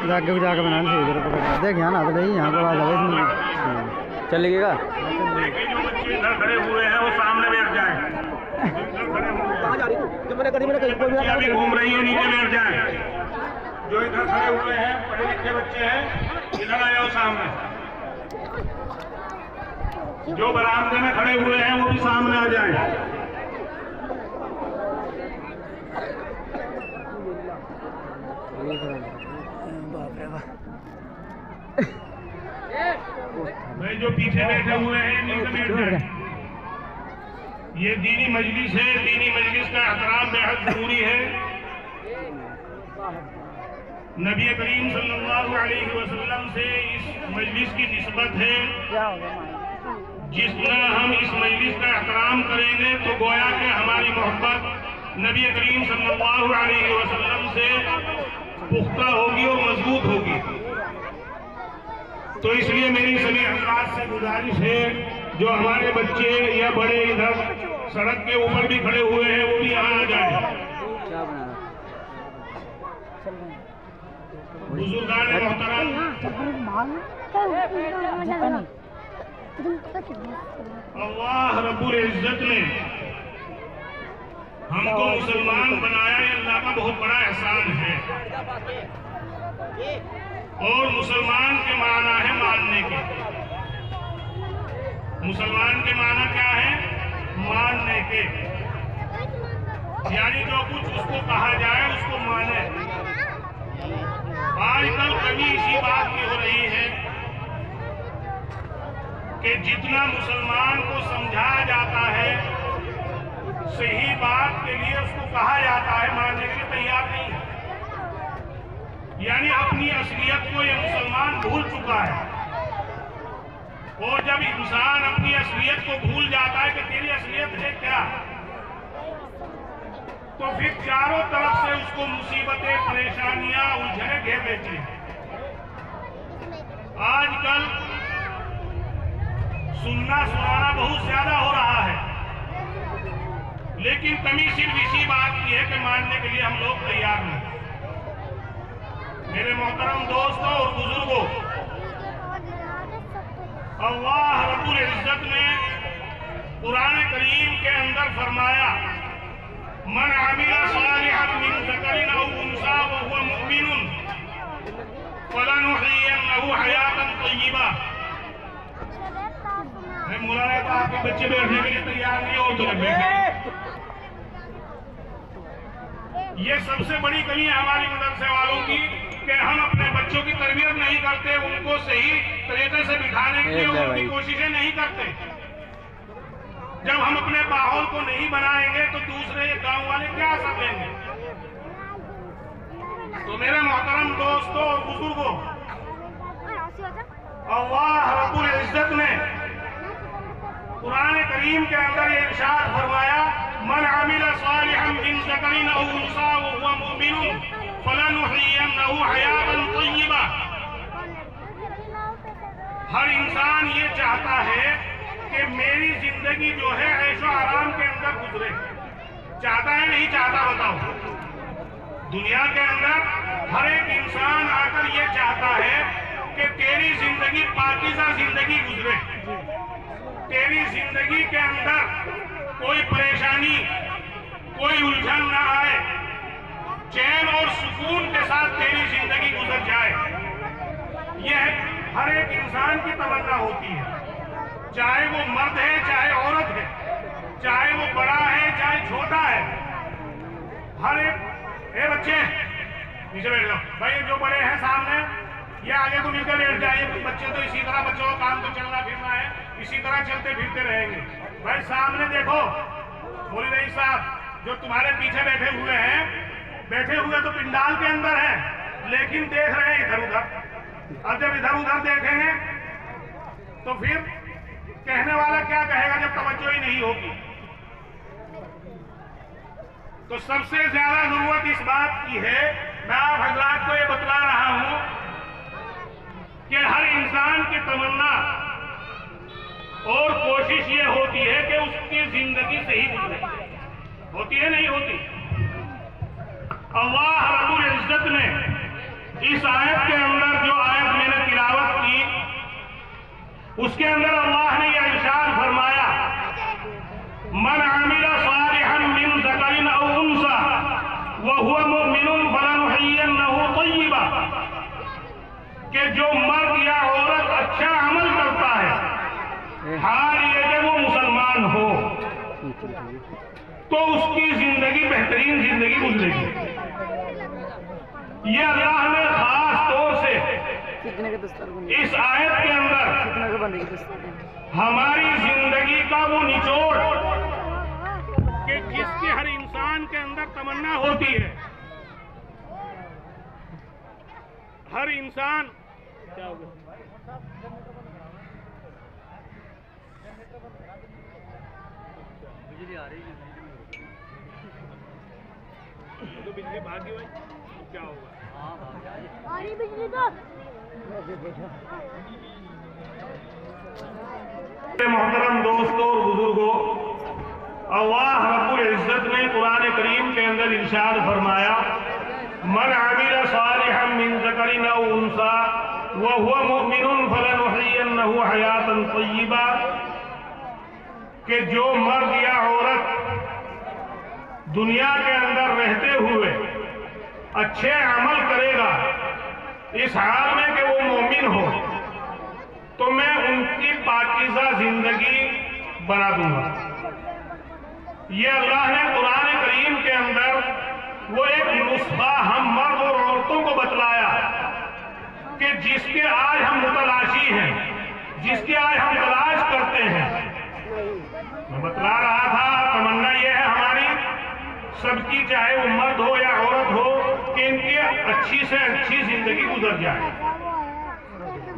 जाके भी जाके बनाने से इधर पकड़ देख यहाँ ना तो नहीं यहाँ पर आवाज आवे इसमें चलेगा। जो बच्चे इधर खड़े हुए हैं वो सामने बैठ जाए। अभी घूम रही है नीचे बैठ जाए। जो इधर खड़े हुए हैं पढ़े लिखे बच्चे हैं इधर आ जाओ सामने। जो बरामदे में खड़े हुए हैं वो भी सामने आ जाए। भाई जो पीछे बैठे हुए हैं नीचे बैठ जाए। ये दीनी मजलिस है। दीनी मजलिस का एहतराम बेहद जरूरी है। नबी करीम सल्लल्लाहु अलैहि वसल्लम से इस मजलिस की निस्बत है। जितना हम इस मजलिस का एहतराम करेंगे तो गोया के हमारी मोहब्बत नबी करीम सल्लल्लाहु अलैहि वसल्लम से पुख्ता होगी और मजबूत होगी। तो इसलिए मेरी सभी हज़रात से गुजारिश है जो हमारे बच्चे या बड़े इधर सड़क के ऊपर भी खड़े हुए हैं वो भी यहाँ आ जाए। बुजुर्गान मोहतरम, अल्लाह रब्बुल इज्जत ने हमको मुसलमान बनाया, ये अल्लाह का बहुत बड़ा एहसान है। और मुसलमान के माना है मानने के। मुसलमान के माना क्या है? मानने के, यानी जो कुछ उसको कहा जाए उसको माने। आजकल कमी इसी बात की हो रही है कि जितना मुसलमान को समझाया जाता है सही बात के लिए उसको कहा जाता है, मानने के लिए तैयार नहीं है। यानी अपनी असलियत को ये मुसलमान भूल चुका है। और जब इंसान अपनी असलियत को भूल जाता है कि तेरी असलियत है क्या, तो फिर चारों तरफ से उसको मुसीबतें, परेशानियां, उलझने घेर लेती हैं। आजकल सुनना सुनाना बहुत ज्यादा हो रहा है, लेकिन कमी सिर्फ इसी बात की है कि मानने के लिए हम लोग तैयार नहीं। मेरे मोहतरम दोस्तों और बुजुर्गों, अल्लाह रब्बुल इज्जत ने कुरान करीम के अंदर फरमाया, मन अमिला सालिहन मिन ज़करिन औ उन्सा व हुवा मुमिनुन फलनुहयिन्नहु हयातन तय्यिबा। मौलाना तो आपके बच्चे बैठने के लिए तैयार नहीं हो तो बैठे। ये सबसे बड़ी कमी है हमारी मदरसे वालों की कि हम अपने बच्चों की तरबियत नहीं करते, उनको सही तरीके से बिठाने के लिए उनकी कोशिशें नहीं करते। जब हम अपने माहौल को नहीं बनाएंगे तो दूसरे गांव वाले क्या असर लेंगे। तो मेरे मोहतरम दोस्तों और बुजुर्गों, अल्लाह रब्बुल इज्जत ने कुरान करीम के अंदर ये इरशाद फरमाया, मन अमिला सालिहन मिन ज़करिन औ उन्सा व हुवा मुमिनुन फलनुहयिन्नहु हयातन तय्यिबा। हर इंसान ये चाहता है कि मेरी जिंदगी जो है ऐशो आराम के अंदर गुजरे। चाहता है नहीं चाहता बताओ? दुनिया के अंदर हर एक इंसान आकर ये चाहता है कि तेरी जिंदगी पाकीज़ा जिंदगी गुजरे, तेरी जिंदगी के अंदर कोई परेशानी, कोई उलझन न आए, चैन और सुकून के साथ तेरी जिंदगी गुजर जाए। यह हर एक इंसान की तमन्ना होती है, चाहे वो मर्द है चाहे औरत है, चाहे वो बड़ा है चाहे छोटा है। हर एक बच्चे नीचे बैठ जाओ भाई, जो बड़े हैं सामने ये आगे को मिलकर बैठ जाइए। बच्चे तो इसी तरह, बच्चों का काम तो चलना फिरना है, इसी तरह चलते फिरते रहेंगे। भाई सामने देखो, मौलवी रईस साहब जो तुम्हारे पीछे बैठे हुए हैं, बैठे हुए तो पिंडाल के अंदर हैं लेकिन देख रहे हैं इधर उधर। अब जब इधर उधर देखेंगे तो फिर कहने वाला क्या कहेगा जब तवज्जो ही नहीं होगी। तो सबसे ज्यादा जरूरत इस बात की है, मैं आप हजरात को ये बतला रहा हूं कि हर इंसान की तमन्ना और कोशिश ये होती है कि उसकी जिंदगी सही गुजरे। होती है नहीं होती? अल्लाह रब्बुल इज्जत ने इस आयत के अंदर, जो आयत मैंने तिलावत की, उसके अंदर अल्लाह ने यह इरशाद फरमाया, मन आमिला सालिहन मिन ज़करिन औ उन्सा व हुवा मुमिनुन फलनुहय्यन्नहु तय्यबा, कि जो मर्द या औरत अच्छा अमल करता है, हाल ये कि वो मुसलमान हो, तो उसकी जिंदगी बेहतरीन जिंदगी गुजरेगी। ये अल्लाह ने खास तौर से इस आयत के अंदर हमारी जिंदगी का वो निचोड़, कि जिसकी हर इंसान के अंदर तमन्ना होती है, हर इंसान क्या होगा, बिजली आ रही है तो बिजली भागी भाई, तो क्या होगा, आ रही बिजली तो। मोहतरम दोस्तों और बुजुर्गों, अल्लाह रब्बुल इज्जत ने कुरान करीम के अंदर इरशाद फरमाया, मन आमिला सालिहन मिन ज़करिन औ उन्सा व हुवा मुमिनुन फलनुहय्यन्नहु हयातन तय्यबा, कि जो मर्द या औरत दुनिया के अंदर रहते हुए अच्छे अमल करेगा, इस हाल में कि वो मोमिन हो, तो मैं उनकी पाकीज़ा जिंदगी बना दूंगा। ये अल्लाह ने कुरान करीम के अंदर वो एक नुस्खा हम मर्द और औरतों को बतलाया, कि जिसके आज हम मुतलाशी हैं, जिसके आज हम तलाश करते हैं। मैं बतला रहा था, तमन्ना ये है हमारी सबकी, चाहे वो मर्द हो या औरत हो, कि इनकी अच्छी से अच्छी जिंदगी गुजर जाए,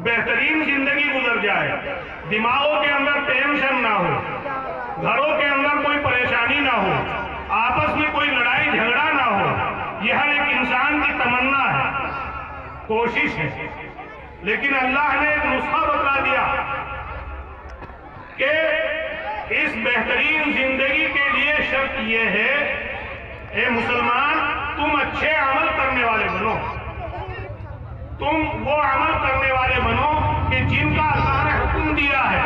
बेहतरीन जिंदगी गुजर जाए, दिमागों के अंदर टेंशन ना हो, घरों के अंदर कोई परेशानी ना हो, आपस में कोई लड़ाई झगड़ा ना हो। यह हर एक इंसान की तमन्ना है, कोशिश है। लेकिन अल्लाह ने एक नुस्खा बता दिया कि इस बेहतरीन जिंदगी के लिए शर्त यह है, ए मुसलमान, तुम अच्छे अमल करने वाले बनो, तुम वो अमल करने वाले बनो कि जिनका अल्लाह ने हुक्म दिया है,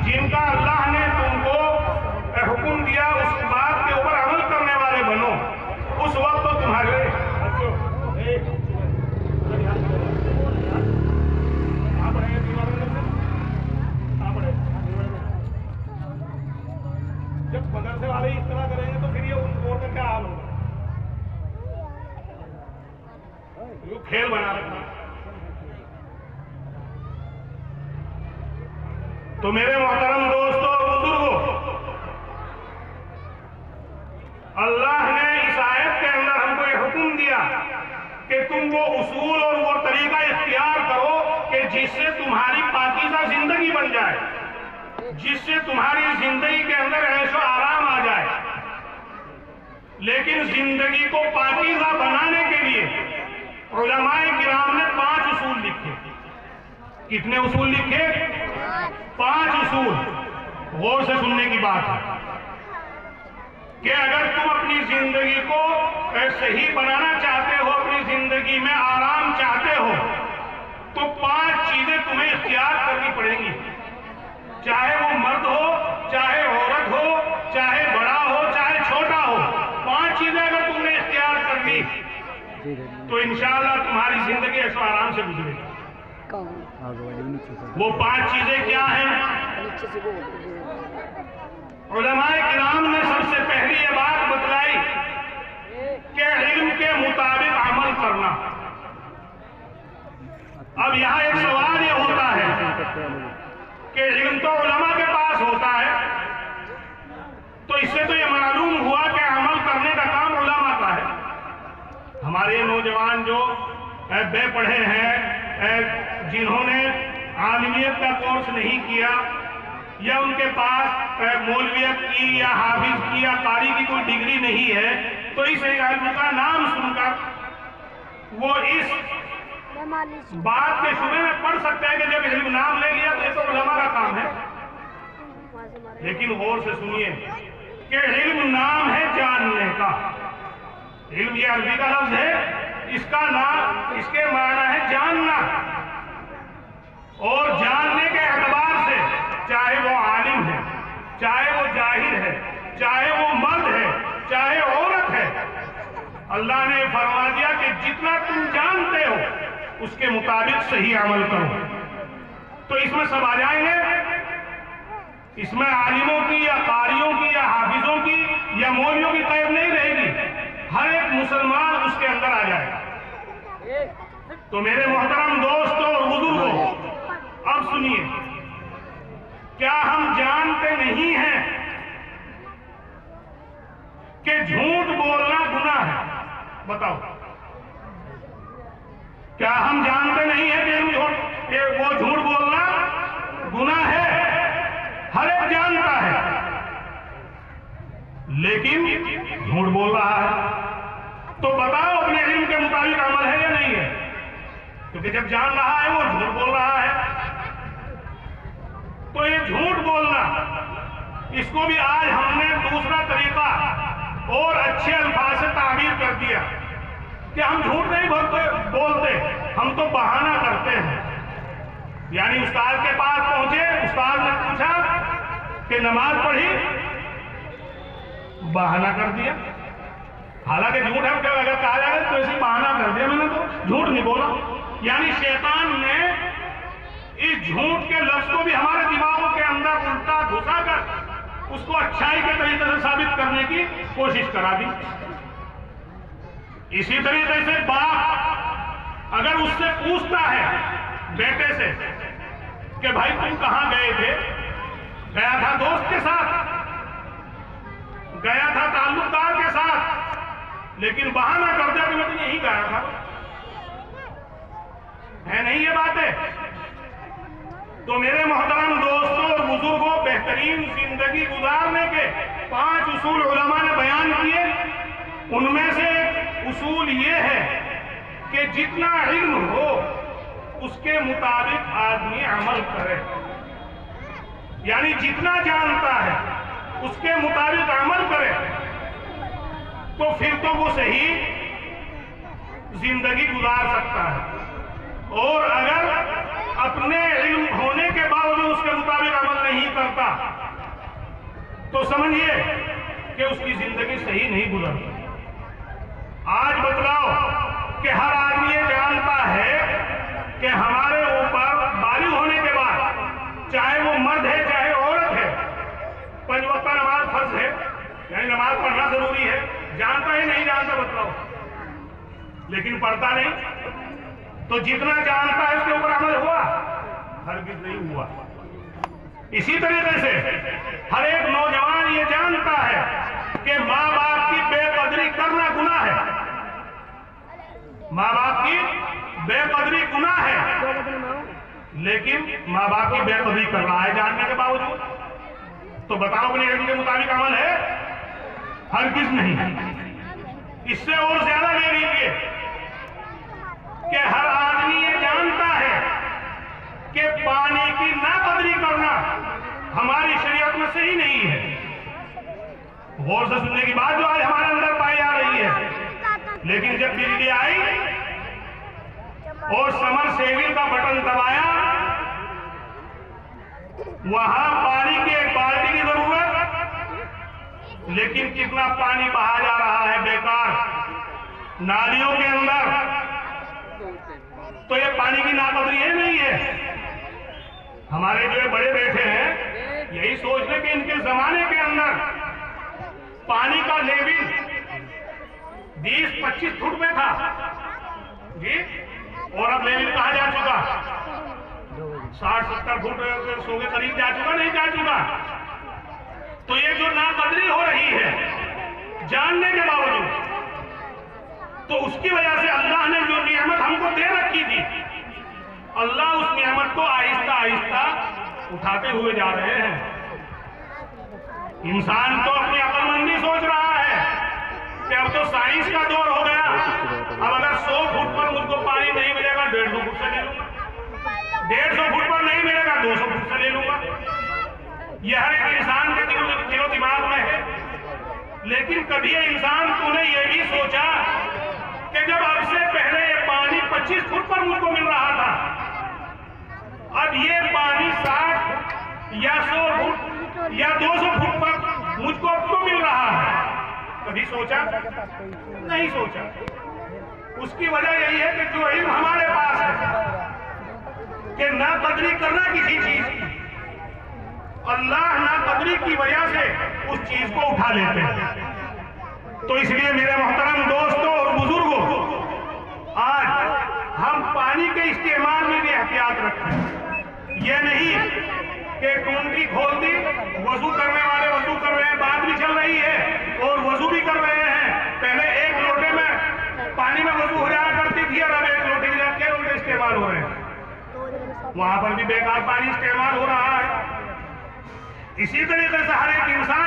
जिनका अल्लाह ने तुमको हुक्म दिया, उस बात के ऊपर अमल करने वाले बनो। उस वक्त तो तुम्हारे जब मदरसे वाले इस तरह करेंगे तो फिर ये उन का क्या हाल होगा, ये खेल बना रखा। तो मेरे मोहतरम दोस्तों और बुजुर्गों, अल्लाह ने इस आयत के अंदर हमको ये हुक्म दिया कि तुम वो उसूल और वो तरीका इख्तियार करो कि जिससे तुम्हारी पाकीज़ा जिंदगी बन जाए, जिससे तुम्हारी जिंदगी के अंदर ऐशो आराम आ जाए। लेकिन जिंदगी को पाकीज़ा बनाने के लिए उलमाए किराम ने 5 उसूल लिखे। कितने उसूल लिखे? 5 उसूल। गौर से सुनने की बात है कि अगर तुम अपनी जिंदगी को सही बनाना चाहते हो, अपनी जिंदगी में आराम चाहते हो, तो 5 चीजें तुम्हें इख्तियार करनी पड़ेंगी। चाहे वो मर्द हो, चाहे औरत हो, चाहे बड़ा हो, चाहे छोटा हो, 5 चीजें अगर तुमने इख्तियार कर ली तो इंशाअल्लाह तुम्हारी जिंदगी ऐसे आराम से गुजरेगी। वो 5 चीजें क्या हैं? उलमाए किराम ने सबसे पहली ये बात बतलाई कि इल्म के मुताबिक अमल करना। अब यहाँ एक सवाल ये होता है कि इल्म तो उलमा के पास होता है, तो इससे तो ये मालूम हुआ कि अमल करने का काम उलमा का है। हमारे नौजवान जो बेपढ़े हैं, जिन्होंने आलिमियत का कोर्स नहीं किया, या उनके पास मौलवियत की या हाफिज की या कारी की कोई डिग्री नहीं है, तो इस इल्म का नाम सुनकर वो इस बात के शुबे में पढ़ सकते हैं कि जब इल्म नाम ले लिया तो ये तो उलमा का काम है। लेकिन गौर से सुनिए कि इल्म नाम है जानने का। इल्म ये अरबी का लफ्ज है, इसका नाम, इसके माना है जानना। और जानने के एतबार से चाहे वो आलिम है, चाहे वो जाहिल है, चाहे वो मर्द है, चाहे औरत है, अल्लाह ने फरमा दिया कि जितना तुम जानते हो उसके मुताबिक सही अमल करो। तो इसमें सब आ जाएंगे, इसमें आलिमों की या कारियों की या हाफिजों की या मौलवियों की कैद नहीं रहेगी, हर एक मुसलमान उसके अंदर आ जाएगा। तो मेरे मोहतरम दोस्तों और बुजुर्गों, अब सुनिए, क्या हम जानते नहीं हैं कि झूठ बोलना गुनाह है? बताओ, क्या हम जानते नहीं हैं कि वो झूठ बोलना गुनाह है? हर एक जानता है, लेकिन झूठ बोल रहा है। तो बताओ अपने इल्म के मुताबिक अमल है या नहीं है? क्योंकि जब जान रहा है वो झूठ बोल रहा है। तो ये झूठ बोलना, इसको भी आज हमने दूसरा तरीका और अच्छे अल्फाज से ताबीर कर दिया कि हम झूठ नहीं बोलते, हम तो बहाना करते हैं। यानी उस्ताद के पास पहुंचे, उस्ताद ने पूछा कि नमाज पढ़ी, बहाना कर दिया। हालांकि झूठ है, अगर कहा जाए तो ऐसे बहाना कर दिया, मैंने तो झूठ नहीं बोला। यानी शैतान ने इस झूठ के लफ्ज को भी हमारे दिमागों के अंदर उल्टा घुसा कर उसको अच्छाई के तरीके से साबित करने की कोशिश करा दी। इसी तरीके से बाप अगर उससे पूछता है बेटे से कि भाई तुम कहां गए थे? गया था दोस्त के साथ, गया था ताल्लुकदार के साथ, लेकिन बहाना कर दिया कि मैं तो यहीं गया था। है नहीं ये बातें? तो मेरे मोहतरम दोस्तों और बुजुर्गों, बेहतरीन जिंदगी गुजारने के 5 उसूल उलमा ने बयान किए। उनमें से एक उसूल ये है कि जितना इल्म हो उसके मुताबिक आदमी अमल करे। यानी जितना जानता है उसके मुताबिक अमल करे, तो फिर तो वो सही जिंदगी गुजार सकता है। और अगर अपने इल्म होने के बावजूद उसके मुताबिक अमल नहीं करता, तो समझिए कि उसकी जिंदगी सही नहीं गुजरती। आज बतलाओ कि हर आदमी ये जानता है कि हमारे ऊपर बालिग होने के बाद, चाहे वो मर्द है चाहे औरत है, 5 वक्त नमाज फर्ज है, यानी नमाज पढ़ना जरूरी है। जानता है नहीं जानता? बतलाओ। लेकिन पढ़ता नहीं। तो जितना जानता है उसके ऊपर अमल हुआ? हरगिज़ नहीं हुआ। इसी तरीके से हर एक नौजवान ये जानता है कि माँ बाप की बेकदरी करना गुनाह है। माँ बाप की बेकदरी गुनाह है, लेकिन माँ बाप की बेकदरी कर रहा है जानने के बावजूद। तो बताओ अपने इल्म के मुताबिक अमल है? हरगिज़ नहीं। इससे और ज्यादा ले लीजिए कि हर आदमी ये जानता है कि पानी की नाकदरी करना हमारी शरीयत में सही नहीं है। गौर से सुनने की बात जो आज हमारे अंदर पाई जा रही है। लेकिन जब बिजली आई और समर सेविल का बटन दबाया, वहां पानी की एक बाल्टी की जरूरत, लेकिन कितना पानी बहा जा रहा है बेकार नालियों के अंदर। तो ये पानी की नाकदरी है नहीं है? हमारे जो बड़े बैठे हैं यही सोच ले कि इनके जमाने के अंदर पानी का लेवल 20-25 फुट में था जी, और अब लेवल कहा जा चुका? 60-70 फुट 100 के करीब जा चुका, नहीं जा चुका? तो ये जो नाकदरी हो रही है जानने के बावजूद, तो उसकी वजह से अल्लाह ने जो नियामत हमको दे रखी थी, अल्लाह उस नियामत को आहिस्ता आहिस्ता उठाते हुए जा रहे हैं। इंसान तो अपनी अक्लमंदी सोच रहा है कि अब तो साइंस का दौर हो गया, अब अगर 100 फुट पर मुझको पानी नहीं मिलेगा 150 फुट से ले लूंगा, 150 फुट पर नहीं मिलेगा 200 फुट से ले लूंगा। यह हर एक इंसान के दिलो दिमाग में है। लेकिन कभी इंसान तूने ये भी सोचा ये पानी 60 या 100 फुट या 200 फुट पर मुझको अब क्यों मिल रहा है? कभी सोचा? नहीं सोचा। उसकी वजह यही है कि जो इल्म हमारे पास है कि ना कदरी करना किसी चीज की, अल्लाह ना कदरी की वजह से उस चीज को उठा लेते हैं। तो इसलिए मेरे मोहतरम दोस्तों और बुजुर्गों, आज हम पानी के इस्तेमाल में भी एहतियात रखें। यह नहीं कि टूंटी खोल दी, वजू करने वाले वजू कर रहे हैं, बात भी चल रही है और वजू भी कर रहे हैं। पहले एक लोटे में पानी में वजू हो जाया करती थी और अब एक लोटे की जगह 6 लोटे इस्तेमाल हो रहे हैं। वहां पर भी बेकार पानी इस्तेमाल हो रहा है। इसी तरीके से हर एक इंसान